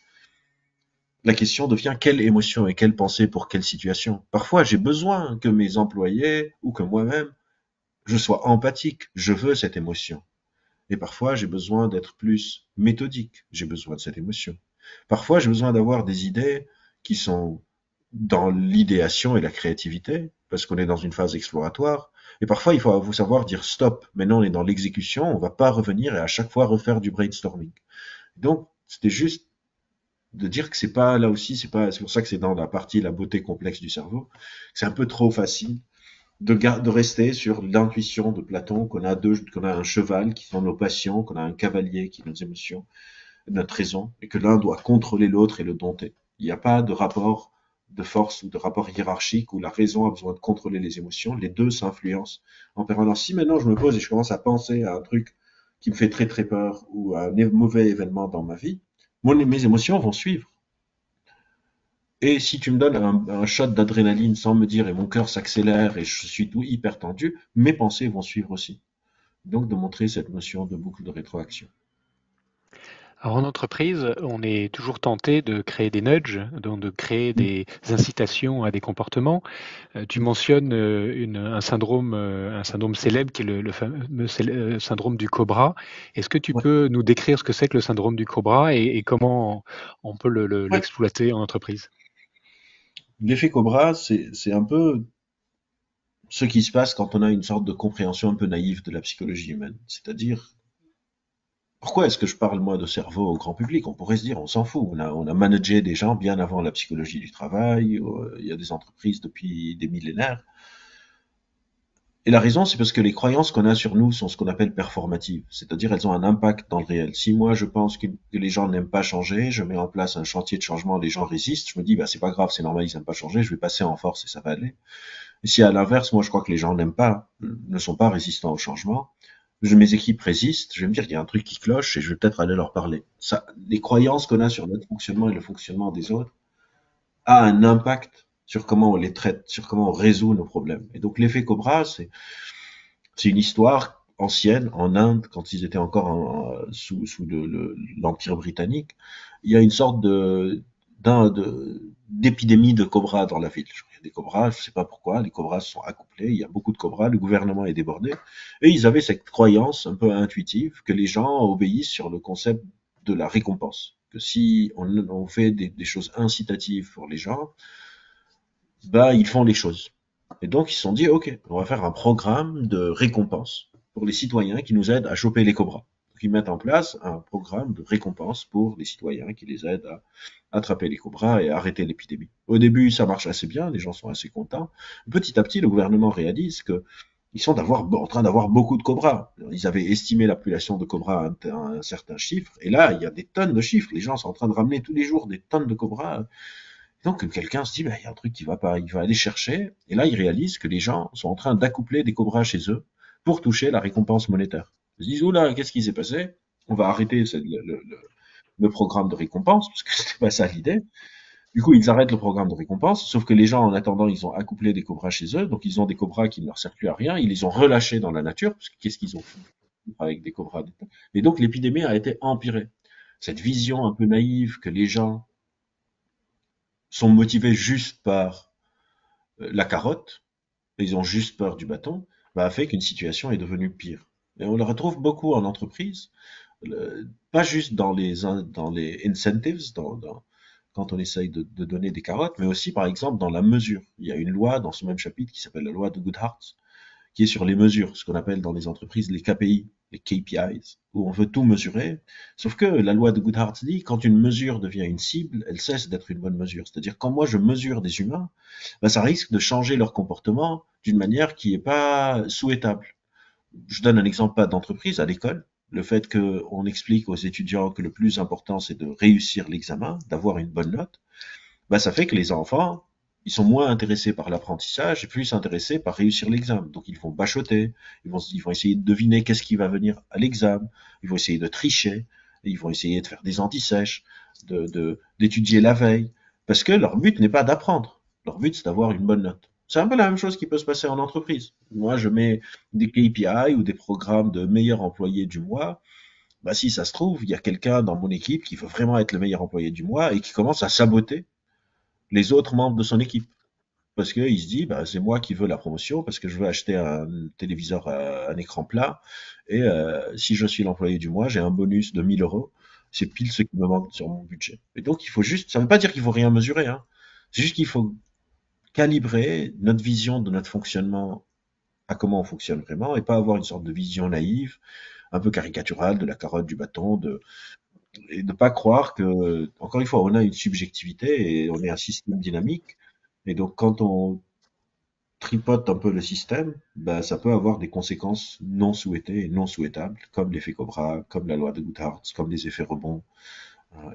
la question devient quelle émotion et quelle pensée pour quelle situation. Parfois, j'ai besoin que mes employés ou que moi-même je sois empathique, je veux cette émotion. Et parfois, j'ai besoin d'être plus méthodique, j'ai besoin de cette émotion. Parfois, j'ai besoin d'avoir des idées qui sont dans l'idéation et la créativité, parce qu'on est dans une phase exploratoire. Et parfois, il faut savoir dire stop. Maintenant, on est dans l'exécution, on va pas revenir et à chaque fois refaire du brainstorming. Donc, c'était juste de dire que c'est pas, là aussi, c'est pour ça que c'est dans la partie, la beauté complexe du cerveau. C'est un peu trop facile de rester sur l'intuition de Platon, qu'on a un cheval qui sont nos passions, qu'on a un cavalier qui est nos émotions, notre raison, et que l'un doit contrôler l'autre et le dompter. Il n'y a pas de rapport de force ou de rapport hiérarchique où la raison a besoin de contrôler les émotions. Les deux s'influencent en permanence. Si maintenant je me pose et je commence à penser à un truc qui me fait très très peur ou à un mauvais événement dans ma vie, mes émotions vont suivre. Et si tu me donnes un shot d'adrénaline sans me dire et mon cœur s'accélère et je suis tout hyper tendu, mes pensées vont suivre aussi. Donc de montrer cette notion de boucle de rétroaction. Alors en entreprise, on est toujours tenté de créer des nudges, donc de créer des incitations à des comportements. Tu mentionnes un syndrome célèbre qui est le fameux syndrome du cobra. Est-ce que tu Ouais, peux nous décrire ce que c'est que le syndrome du cobra et comment on peut ouais. l'exploiter en entreprise? L'effet Cobra, c'est un peu ce qui se passe quand on a une sorte de compréhension un peu naïve de la psychologie humaine. C'est-à-dire, pourquoi est-ce que je parle moi de cerveau au grand public? On pourrait se dire, on s'en fout. On a managé des gens bien avant la psychologie du travail. Il y a des entreprises depuis des millénaires. Et la raison, c'est parce que les croyances qu'on a sur nous sont ce qu'on appelle performatives, c'est-à-dire elles ont un impact dans le réel. Si moi je pense que les gens n'aiment pas changer, je mets en place un chantier de changement, les gens résistent, je me dis bah c'est pas grave, c'est normal, ils n'aiment pas changer, je vais passer en force et ça va aller. Et si à l'inverse, moi je crois que les gens n'aiment pas, ne sont pas résistants au changement, mes équipes résistent, je vais me dire qu'il y a un truc qui cloche et je vais peut-être aller leur parler. Ça, les croyances qu'on a sur notre fonctionnement et le fonctionnement des autres a un impact sur comment on les traite, sur comment on résout nos problèmes. Et donc l'effet Cobra, c'est une histoire ancienne en Inde, quand ils étaient encore sous l'Empire britannique. Il y a une sorte d'épidémie de cobras dans la ville. Il y a des cobras, je ne sais pas pourquoi, les cobras se sont accouplés, il y a beaucoup de cobras, le gouvernement est débordé. Et ils avaient cette croyance un peu intuitive que les gens obéissent sur le concept de la récompense. Que si on fait des choses incitatives pour les gens, bah, ils font les choses. Et donc, ils se sont dit, OK, on va faire un programme de récompense pour les citoyens qui nous aident à choper les cobras. Donc, ils mettent en place un programme de récompense pour les citoyens qui les aident à attraper les cobras et à arrêter l'épidémie. Au début, ça marche assez bien, les gens sont assez contents. Petit à petit, le gouvernement réalise que ils sont en train d'avoir beaucoup de cobras. Ils avaient estimé la population de cobras à un certain chiffre, et là, il y a des tonnes de chiffres. Les gens sont en train de ramener tous les jours des tonnes de cobras. Donc quelqu'un se dit, bah, il y a un truc qui va pas, il va aller chercher, et là il réalise que les gens sont en train d'accoupler des cobras chez eux pour toucher la récompense monétaire. Ils se disent, oula, qu'est-ce qui s'est passé? On va arrêter le programme de récompense, parce que c'était pas ça l'idée. Du coup, ils arrêtent le programme de récompense, sauf que les gens, en attendant, ils ont accouplé des cobras chez eux, donc ils ont des cobras qui ne leur servent plus à rien, ils les ont relâchés dans la nature, parce que qu'est-ce qu'ils ont fait avec des cobras? Et donc l'épidémie a été empirée. Cette vision un peu naïve que les gens sont motivés juste par la carotte, ils ont juste peur du bâton, bah, a fait qu'une situation est devenue pire. Et on le retrouve beaucoup en entreprise, pas juste dans les incentives, quand on essaye de donner des carottes, mais aussi par exemple dans la mesure. Il y a une loi dans ce même chapitre qui s'appelle la loi de Goodhart, qui est sur les mesures, ce qu'on appelle dans les entreprises les KPI, les KPIs, où on veut tout mesurer. Sauf que la loi de Goodhart dit, quand une mesure devient une cible, elle cesse d'être une bonne mesure. C'est-à-dire, quand moi je mesure des humains, ben, ça risque de changer leur comportement d'une manière qui n'est pas souhaitable. Je donne un exemple pas d'entreprise, à l'école. Le fait qu'on explique aux étudiants que le plus important, c'est de réussir l'examen, d'avoir une bonne note, ben, ça fait que les enfants ils sont moins intéressés par l'apprentissage et plus intéressés par réussir l'examen. Donc ils vont bachoter, ils vont essayer de deviner qu'est-ce qui va venir à l'examen, ils vont essayer de tricher, et ils vont essayer de faire des antisèches, d'étudier la veille, parce que leur but n'est pas d'apprendre, leur but c'est d'avoir une bonne note. C'est un peu la même chose qui peut se passer en entreprise. Moi, je mets des KPI ou des programmes de meilleur employé du mois. Bah, si ça se trouve, il y a quelqu'un dans mon équipe qui veut vraiment être le meilleur employé du mois et qui commence à saboter les autres membres de son équipe. Parce qu'il se dit, bah, c'est moi qui veux la promotion, parce que je veux acheter un téléviseur, un écran plat, et si je suis l'employé du mois, j'ai un bonus de 1000 euros. C'est pile ce qui me manque sur mon budget. Et donc, il faut juste, ça ne veut pas dire qu'il faut rien mesurer, hein. C'est juste qu'il faut calibrer notre vision de notre fonctionnement à comment on fonctionne vraiment, et pas avoir une sorte de vision naïve, un peu caricaturale de la carotte, du bâton, et ne pas croire que, encore une fois, on a une subjectivité et on est un système dynamique. Et donc, quand on tripote un peu le système, bah, ça peut avoir des conséquences non souhaitées et non souhaitables, comme l'effet Cobra, comme la loi de Goodhart, comme les effets rebonds,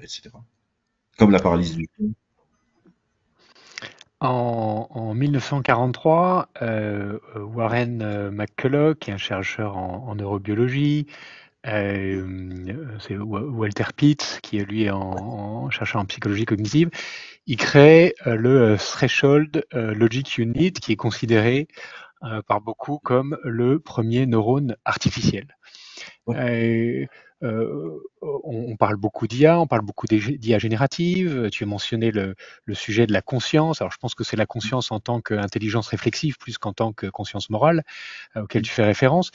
etc. Comme la paralysie du temps. En 1943, Warren McCulloch, qui est un chercheur en neurobiologie, c'est Walter Pitts, qui est lui en chercheur en psychologie cognitive, il crée le Threshold Logic Unit, qui est considéré par beaucoup comme le premier neurone artificiel. Ouais. On parle beaucoup d'IA, on parle beaucoup d'IA générative. Tu as mentionné le sujet de la conscience. Alors, je pense que c'est la conscience en tant qu'intelligence réflexive plus qu'en tant que conscience morale auquel tu fais référence.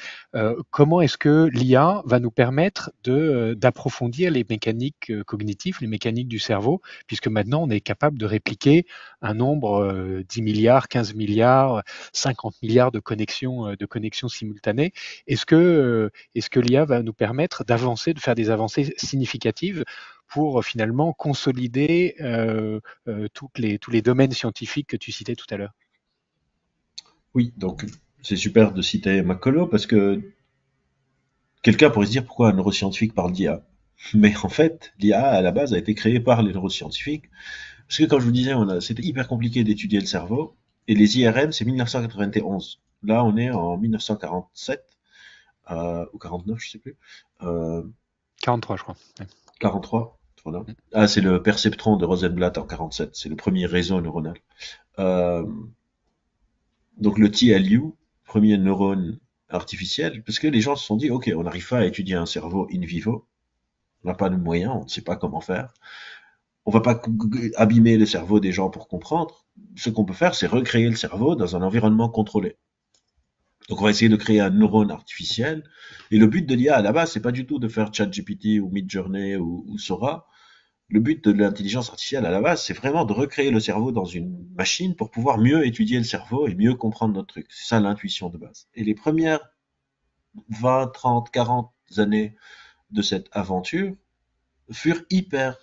Comment est-ce que l'IA va nous permettre d'approfondir les mécaniques cognitives, les mécaniques du cerveau, puisque maintenant on est capable de répliquer un nombre 10 milliards, 15 milliards, 50 milliards de connexions simultanées. Est-ce que l'IA va nous permettre d'avancer, de faire des avancées significatives pour finalement consolider tous les domaines scientifiques que tu citais tout à l'heure? Oui, donc c'est super de citer McCulloch parce que quelqu'un pourrait se dire pourquoi un neuroscientifique parle d'IA. Mais en fait, l'IA à la base a été créée par les neuroscientifiques. Parce que comme je vous disais, c'était hyper compliqué d'étudier le cerveau. Et les IRM, c'est 1991. Là, on est en 1947 ou 49, je sais plus. Euh, 43, je crois. Ouais. 43, voilà. Ah, c'est le perceptron de Rosenblatt en 47. C'est le premier réseau neuronal. Euh, donc le TLU, premier neurone artificiel, parce que les gens se sont dit, ok, on n'arrive pas à étudier un cerveau in vivo, on n'a pas de moyens, on ne sait pas comment faire, on va pas abîmer le cerveau des gens pour comprendre. Ce qu'on peut faire, c'est recréer le cerveau dans un environnement contrôlé. Donc on va essayer de créer un neurone artificiel. Et le but de l'IA à la base, c'est pas du tout de faire ChatGPT ou Midjourney ou Sora. Le but de l'intelligence artificielle à la base, c'est vraiment de recréer le cerveau dans une machine pour pouvoir mieux étudier le cerveau et mieux comprendre notre truc. C'est ça l'intuition de base. Et les premières 20, 30, 40 années de cette aventure furent hyper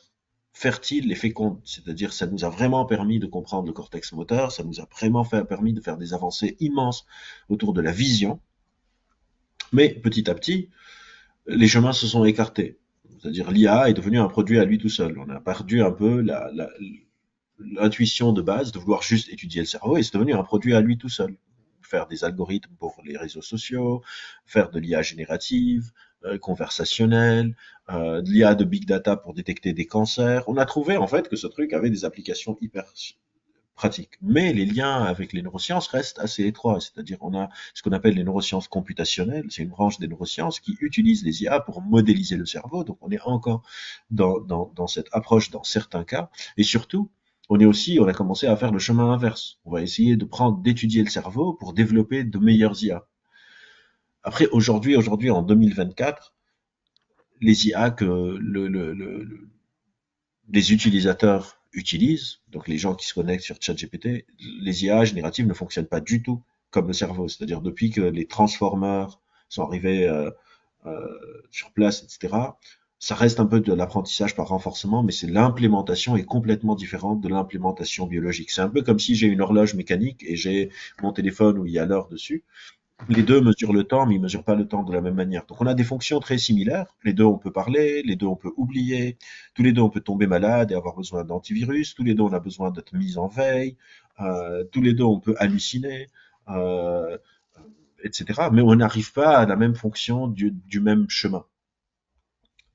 fertiles et fécondes. C'est-à-dire, ça nous a vraiment permis de comprendre le cortex moteur, ça nous a vraiment permis de faire des avancées immenses autour de la vision. Mais petit à petit, les chemins se sont écartés. C'est-à-dire, l'IA est devenu un produit à lui tout seul. On a perdu un peu l'intuition de base de vouloir juste étudier le cerveau et c'est devenu un produit à lui tout seul. Faire des algorithmes pour les réseaux sociaux, faire de l'IA générative, conversationnelle, de l'IA de big data pour détecter des cancers. On a trouvé en fait que ce truc avait des applications hyper pratiques. Mais les liens avec les neurosciences restent assez étroits. C'est-à-dire on a ce qu'on appelle les neurosciences computationnelles. C'est une branche des neurosciences qui utilise les IA pour modéliser le cerveau. Donc on est encore dans cette approche dans certains cas. Et surtout, on a commencé à faire le chemin inverse. On va essayer d'étudier le cerveau pour développer de meilleures IA. Après, aujourd'hui, en 2024, les IA que les utilisateurs utilisent, donc les gens qui se connectent sur ChatGPT, les IA génératives ne fonctionnent pas du tout comme le cerveau. C'est-à-dire depuis que les transformers sont arrivés sur place, etc., ça reste un peu de l'apprentissage par renforcement, mais c'est l'implémentation est complètement différente de l'implémentation biologique. C'est un peu comme si j'ai une horloge mécanique et j'ai mon téléphone où il y a l'heure dessus. Les deux mesurent le temps, mais ils mesurent pas le temps de la même manière. Donc on a des fonctions très similaires. Les deux, on peut parler, les deux, on peut oublier, tous les deux, on peut tomber malade et avoir besoin d'antivirus, tous les deux, on a besoin d'être mis en veille, tous les deux, on peut halluciner, euh, etc. Mais on n'arrive pas à la même fonction du même chemin.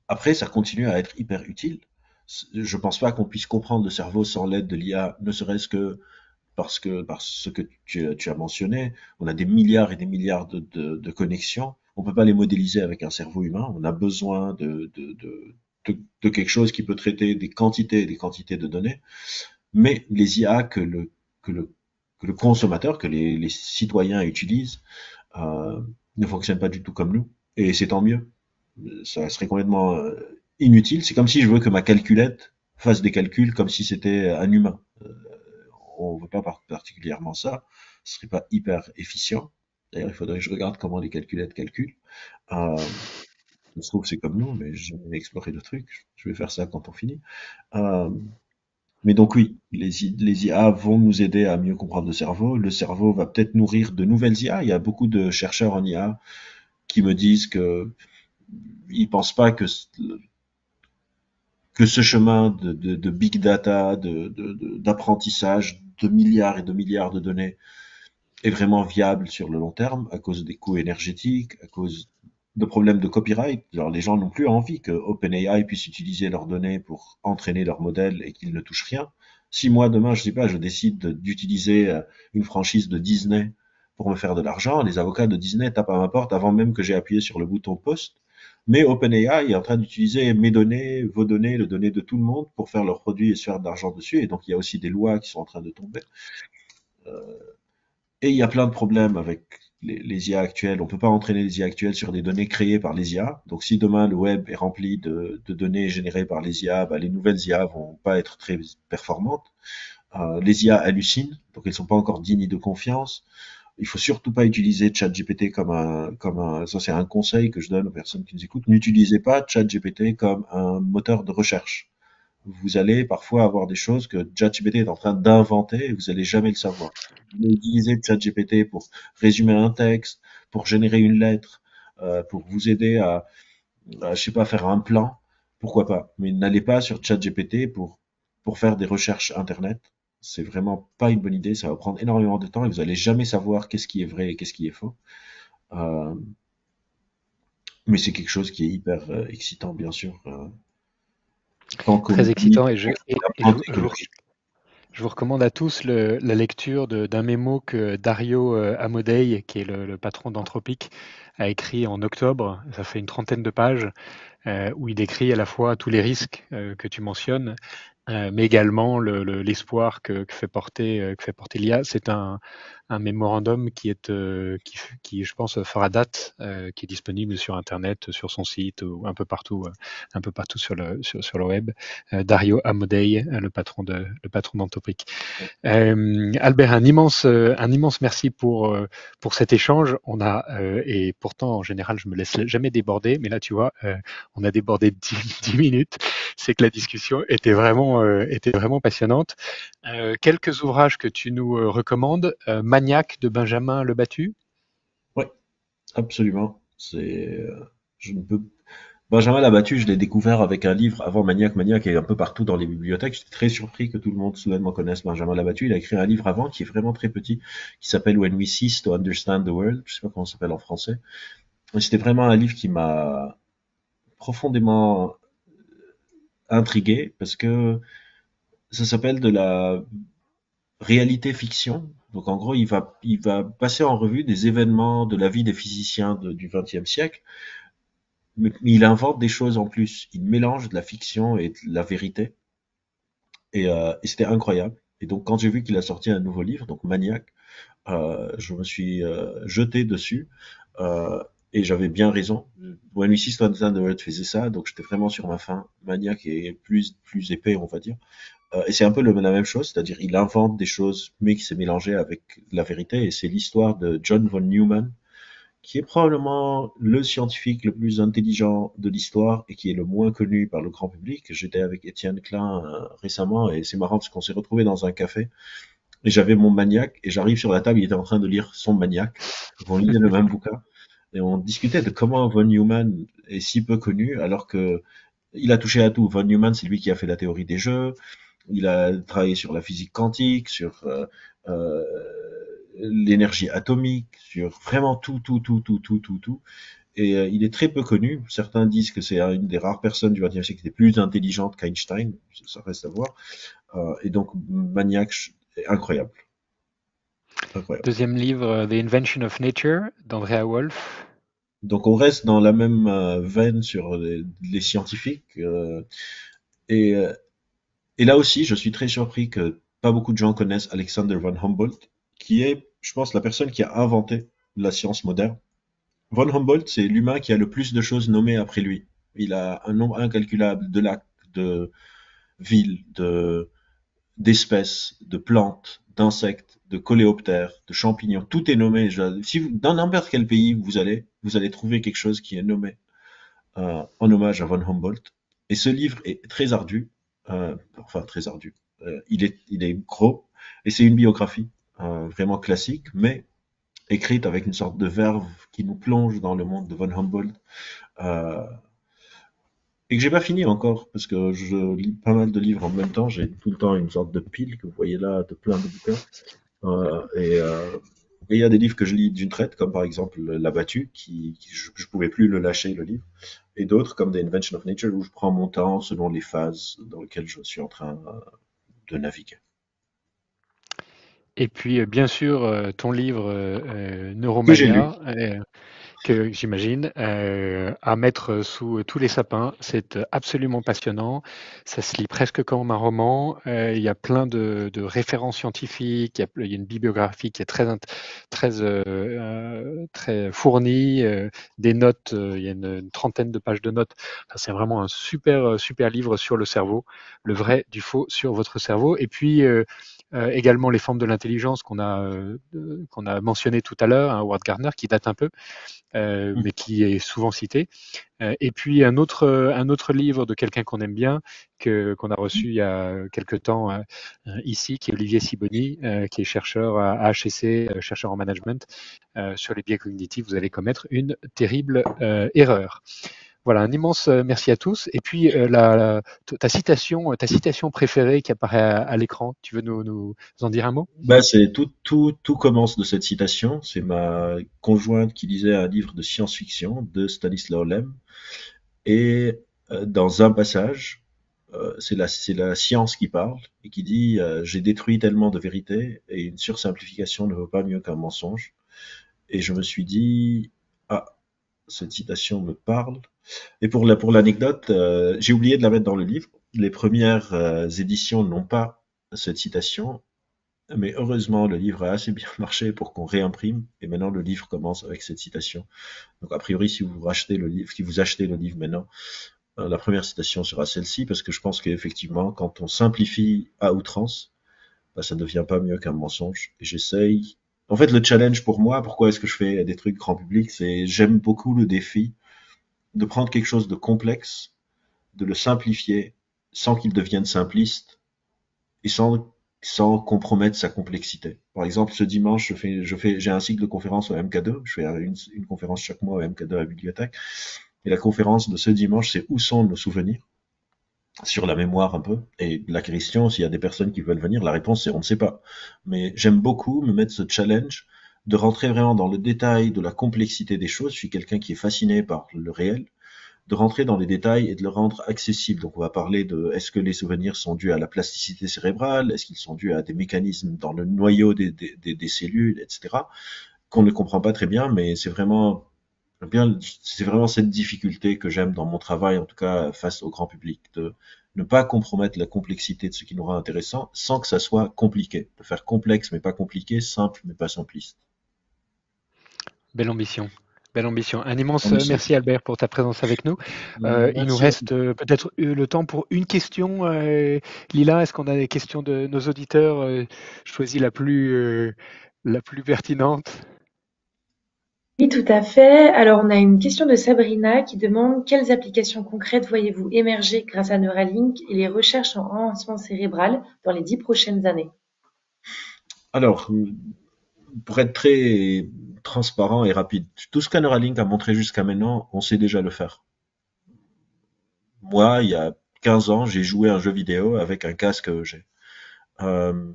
Après, ça continue à être hyper utile. Je pense pas qu'on puisse comprendre le cerveau sans l'aide de l'IA, ne serait-ce que parce que tu as mentionné, on a des milliards et des milliards de connexions. On peut pas les modéliser avec un cerveau humain. On a besoin de quelque chose qui peut traiter des quantités et des quantités de données. Mais les IA que le, que le consommateur, que les citoyens utilisent, ne fonctionnent pas du tout comme nous. Et c'est tant mieux. Ça serait complètement inutile. C'est comme si je veux que ma calculette fasse des calculs comme si c'était un humain. On veut pas particulièrement ça. Ce serait pas hyper efficient. D'ailleurs, il faudrait que je regarde comment les calculettes calculent. Euh, je trouve que c'est comme nous, mais j'ai jamais exploré le truc. Je vais faire ça quand on finit. Euh, mais donc oui, les IA vont nous aider à mieux comprendre le cerveau. Le cerveau va peut-être nourrir de nouvelles IA. Il y a beaucoup de chercheurs en IA qui me disent que ils pensent pas que ce chemin de big data, d'apprentissage de milliards et de milliards de données est vraiment viable sur le long terme à cause des coûts énergétiques, à cause de problèmes de copyright. Genre, les gens n'ont plus envie que OpenAI puisse utiliser leurs données pour entraîner leur modèle et qu'ils ne touchent rien. Si moi, demain, je sais pas, je décide d'utiliser une franchise de Disney pour me faire de l'argent, les avocats de Disney tapent à ma porte avant même que j'ai appuyé sur le bouton post. Mais OpenAI est en train d'utiliser mes données, vos données, les données de tout le monde pour faire leurs produits et se faire de l'argent dessus. Et donc, il y a aussi des lois qui sont en train de tomber. Et il y a plein de problèmes avec les IA actuelles. On peut pas entraîner les IA actuelles sur des données créées par les IA. Donc, si demain le web est rempli de données générées par les IA, bah, les nouvelles IA vont pas être très performantes. Les IA hallucinent, donc elles sont pas encore dignes de confiance. Il faut surtout pas utiliser ChatGPT ça c'est un conseil que je donne aux personnes qui nous écoutent. N'utilisez pas ChatGPT comme un moteur de recherche. Vous allez parfois avoir des choses que ChatGPT est en train d'inventer et vous allez jamais le savoir. Vous allez utiliser ChatGPT pour résumer un texte, pour générer une lettre, pour vous aider je sais pas, faire un plan. Pourquoi pas? Mais n'allez pas sur ChatGPT pour faire des recherches Internet. C'est vraiment pas une bonne idée. Ça va prendre énormément de temps et vous allez jamais savoir qu'est-ce qui est vrai et qu'est-ce qui est faux. Euh, mais c'est quelque chose qui est hyper excitant, bien sûr. Tant qu'on Très utilise excitant la bonne technologie. je vous recommande à tous la lecture d'un mémo que Dario Amodei, qui est le patron d'Anthropic, a écrit en octobre. Ça fait une trentaine de pages où il décrit à la fois tous les risques que tu mentionnes, mais également l'espoir que fait porter l'IA. C'est un mémorandum qui, je pense, fera date, qui est disponible sur Internet, sur son site ou un peu partout sur le web. Dario Amodei, le patron d'Anthropic. Albert, un immense merci pour cet échange. Et pourtant, en général, je me laisse jamais déborder, mais là, tu vois, on a débordé 10 minutes. C'est que la discussion était vraiment passionnante. Quelques ouvrages que tu nous recommandes. Maniac de Benjamin Lebattu. Ouais, absolument. Je ne peux Benjamin Labattu, je l'ai découvert avec un livre avant Maniac. Maniac est un peu partout dans les bibliothèques. J'étais très surpris que tout le monde soudainement connaisse Benjamin Labattu. Il a écrit un livre avant qui est vraiment très petit, qui s'appelle When We Cease to Understand the World. Je sais pas comment ça s'appelle en français. Mais c'était vraiment un livre qui m'a profondément intrigué parce que ça s'appelle de la réalité fiction. Donc en gros, il va passer en revue des événements de la vie des physiciens du XXe siècle, mais il invente des choses en plus. Il mélange de la fiction et de la vérité. Et c'était incroyable. Et donc quand j'ai vu qu'il a sorti un nouveau livre, donc Maniac, je me suis jeté dessus. Euh, et j'avais bien raison. When We Cease to Understand the World faisait ça, donc j'étais vraiment sur ma faim. Maniac est plus épais, on va dire. Et c'est un peu la même chose, c'est-à-dire il invente des choses, mais qui s'est mélangé avec la vérité. Et c'est l'histoire de John von Neumann, qui est probablement le scientifique le plus intelligent de l'histoire et qui est le moins connu par le grand public. J'étais avec Étienne Klein récemment et c'est marrant parce qu'on s'est retrouvé dans un café Et j'avais mon maniaque, et j'arrive sur la table, il était en train de lire son maniaque. Donc on lisait le même bouquin. Et on discutait de comment von Neumann est si peu connu, alors que il a touché à tout. Von Neumann, c'est lui qui a fait la théorie des jeux. Il a travaillé sur la physique quantique, sur euh, l'énergie atomique, sur vraiment tout. Et il est très peu connu. Certains disent que c'est une des rares personnes du XXe siècle qui était plus intelligente qu'Einstein. Ça reste à voir. Et donc, Maniac, incroyable. Incroyable. Deuxième livre, The Invention of Nature, d'Andrea Wolf. Donc, on reste dans la même veine sur les scientifiques. Et, euh, et là aussi, je suis très surpris que pas beaucoup de gens connaissent Alexander von Humboldt, qui est, je pense, la personne qui a inventé la science moderne. Von Humboldt, c'est l'humain qui a le plus de choses nommées après lui. Il a un nombre incalculable de lacs, de villes, d'espèces, de plantes, d'insectes, de coléoptères, de champignons. Tout est nommé. Si vous, dans n'importe quel pays vous allez trouver quelque chose qui est nommé en hommage à von Humboldt. Et ce livre est très ardu, enfin très ardu. Il est gros et c'est une biographie vraiment classique, mais écrite avec une sorte de verve qui nous plonge dans le monde de von Humboldt. Euh, et que j'ai pas fini encore, parce que je lis pas mal de livres en même temps. J'ai tout le temps une sorte de pile que vous voyez là, de plein de bouquins. Euh, et euh, et il y a des livres que je lis d'une traite, comme par exemple L'Abattu, je pouvais plus le lâcher, le livre. Et d'autres, comme The Invention of Nature, où je prends mon temps selon les phases dans lesquelles je suis en train de naviguer. Et puis, bien sûr, ton livre Que j'ai lu. Neuromania, que j'imagine, à mettre sous tous les sapins. C'est absolument passionnant. Ça se lit presque comme un roman. Il y a plein de références scientifiques. Il y a une bibliographie qui est très fournie. Des notes, il y a une trentaine de pages de notes. Enfin, c'est vraiment un super livre sur le cerveau, le vrai du faux sur votre cerveau. Et puis, également les formes de l'intelligence qu'on a mentionné tout à l'heure, hein, Howard Gardner, qui date un peu, mais qui est souvent cité. Et puis un autre livre de quelqu'un qu'on aime bien, qu'on a reçu il y a quelque temps ici, qui est Olivier Sibony, qui est chercheur à HEC, chercheur en management, sur les biais cognitifs. Vous allez commettre une terrible erreur. Voilà, un immense merci à tous. Et puis ta citation préférée qui apparaît à l'écran, tu veux nous en dire un mot? Bah, c'est tout commence de cette citation. C'est ma conjointe qui lisait un livre de science-fiction de Stanislaw Lem. Et dans un passage, c'est la science qui parle et qui dit j'ai détruit tellement de vérités et une sursimplification ne vaut pas mieux qu'un mensonge. Et je me suis dit ah, cette citation me parle. Et pour l'anecdote, j'ai oublié de la mettre dans le livre. Les premières éditions n'ont pas cette citation, mais heureusement le livre a assez bien marché pour qu'on réimprime. Et maintenant le livre commence avec cette citation. Donc a priori, si vous rachetez le livre, si vous achetez le livre maintenant, la première citation sera celle-ci, parce que je pense qu'effectivement, quand on simplifie à outrance, bah, ça ne devient pas mieux qu'un mensonge. Et j'essaye. En fait, le challenge pour moi, pourquoi est-ce que je fais des trucs grand public, c'est j'aime beaucoup le défi de prendre quelque chose de complexe, de le simplifier sans qu'il devienne simpliste et sans compromettre sa complexité. Par exemple, ce dimanche, j'ai un cycle de conférences au MK2. Je fais une conférence chaque mois au MK2 à la bibliothèque. Et la conférence de ce dimanche, c'est où sont nos souvenirs? Sur la mémoire un peu. Et la question, s'il y a des personnes qui veulent venir, la réponse c'est on ne sait pas. Mais j'aime beaucoup me mettre ce challenge de rentrer vraiment dans le détail de la complexité des choses. Je suis quelqu'un qui est fasciné par le réel, de rentrer dans les détails et de le rendre accessible. Donc on va parler de est-ce que les souvenirs sont dus à la plasticité cérébrale, est-ce qu'ils sont dus à des mécanismes dans le noyau des cellules, etc., qu'on ne comprend pas très bien, mais c'est vraiment cette difficulté que j'aime dans mon travail, en tout cas face au grand public, de ne pas compromettre la complexité de ce qui nous rend intéressant sans que ça soit compliqué. De faire complexe mais pas compliqué, simple mais pas simpliste. Belle ambition. Belle ambition. Un immense Ambitieux. merci Albert pour ta présence avec nous. Il nous Merci à reste tous. peut-être le temps pour une question. Lila, est-ce qu'on a des questions de nos auditeurs? Choisis la plus pertinente. Oui, tout à fait. Alors, on a une question de Sabrina qui demande quelles applications concrètes voyez-vous émerger grâce à Neuralink et les recherches en enhancement cérébral dans les 10 prochaines années? Alors, pour être très transparent et rapide, tout ce que Neuralink a montré jusqu'à maintenant, on sait déjà le faire. Moi, il y a 15 ans, j'ai joué à un jeu vidéo avec un casque EEG. Euh,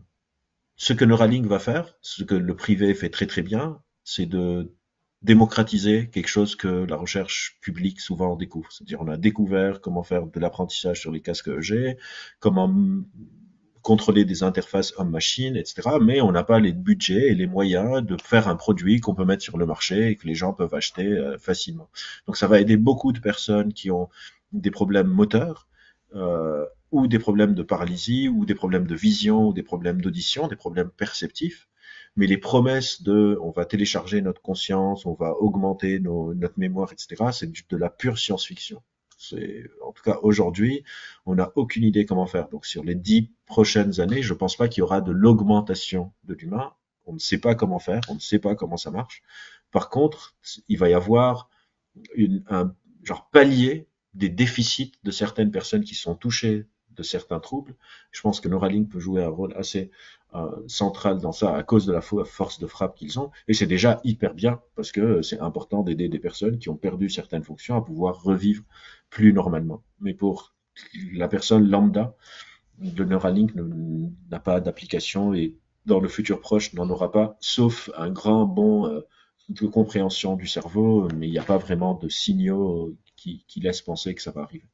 Ce que Neuralink va faire, ce que le privé fait très très bien, c'est de démocratiser quelque chose que la recherche publique souvent découvre. C'est-à-dire, on a découvert comment faire de l'apprentissage sur les casques EEG, comment contrôler des interfaces homme-machine, etc. Mais on n'a pas les budgets et les moyens de faire un produit qu'on peut mettre sur le marché et que les gens peuvent acheter facilement. Donc ça va aider beaucoup de personnes qui ont des problèmes moteurs, ou des problèmes de paralysie, ou des problèmes de vision, ou des problèmes d'audition, des problèmes perceptifs. Mais les promesses de on va télécharger notre conscience, on va augmenter notre mémoire, etc., c'est de la pure science-fiction. En tout cas, aujourd'hui, on n'a aucune idée comment faire. Donc, sur les 10 prochaines années, je ne pense pas qu'il y aura de l'augmentation de l'humain. On ne sait pas comment faire, on ne sait pas comment ça marche. Par contre, il va y avoir un genre palier des déficits de certaines personnes qui sont touchées de certains troubles. Je pense que Neuralink peut jouer un rôle assez central dans ça à cause de la force de frappe qu'ils ont. Et c'est déjà hyper bien parce que c'est important d'aider des personnes qui ont perdu certaines fonctions à pouvoir revivre plus normalement. Mais pour la personne lambda, le Neuralink n'a pas d'application et dans le futur proche n'en aura pas, sauf un grand bond de compréhension du cerveau, mais il n'y a pas vraiment de signaux qui laissent penser que ça va arriver.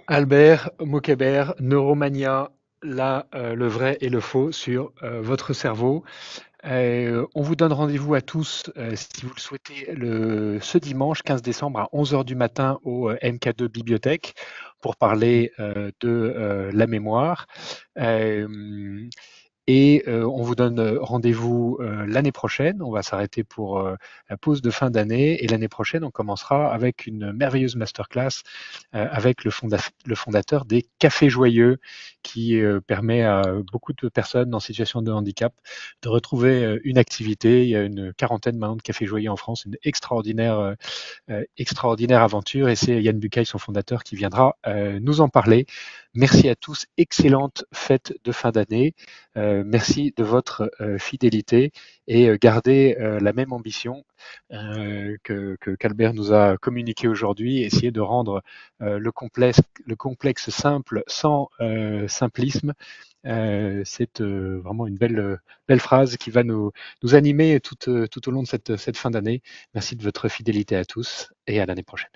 Albert Moukébert, Neuromania, là, le vrai et le faux sur votre cerveau. On vous donne rendez-vous à tous, si vous le souhaitez, ce dimanche 15 décembre à 11 heures du matin au MK2 Bibliothèque pour parler de la mémoire. Euh, on vous donne rendez-vous l'année prochaine. On va s'arrêter pour la pause de fin d'année. Et l'année prochaine, on commencera avec une merveilleuse masterclass avec le fondateur des Cafés Joyeux, qui permet à beaucoup de personnes en situation de handicap de retrouver une activité. Il y a une quarantaine maintenant de Cafés Joyeux en France, une extraordinaire aventure. Et c'est Yann Bucaille, son fondateur, qui viendra nous en parler. Merci à tous. Excellente fête de fin d'année. Merci de votre fidélité et gardez la même ambition qu'Albert nous a communiqué aujourd'hui. Essayez de rendre le complexe simple sans simplisme. C'est vraiment une belle phrase qui va nous animer tout au long de cette fin d'année. Merci de votre fidélité à tous et à l'année prochaine.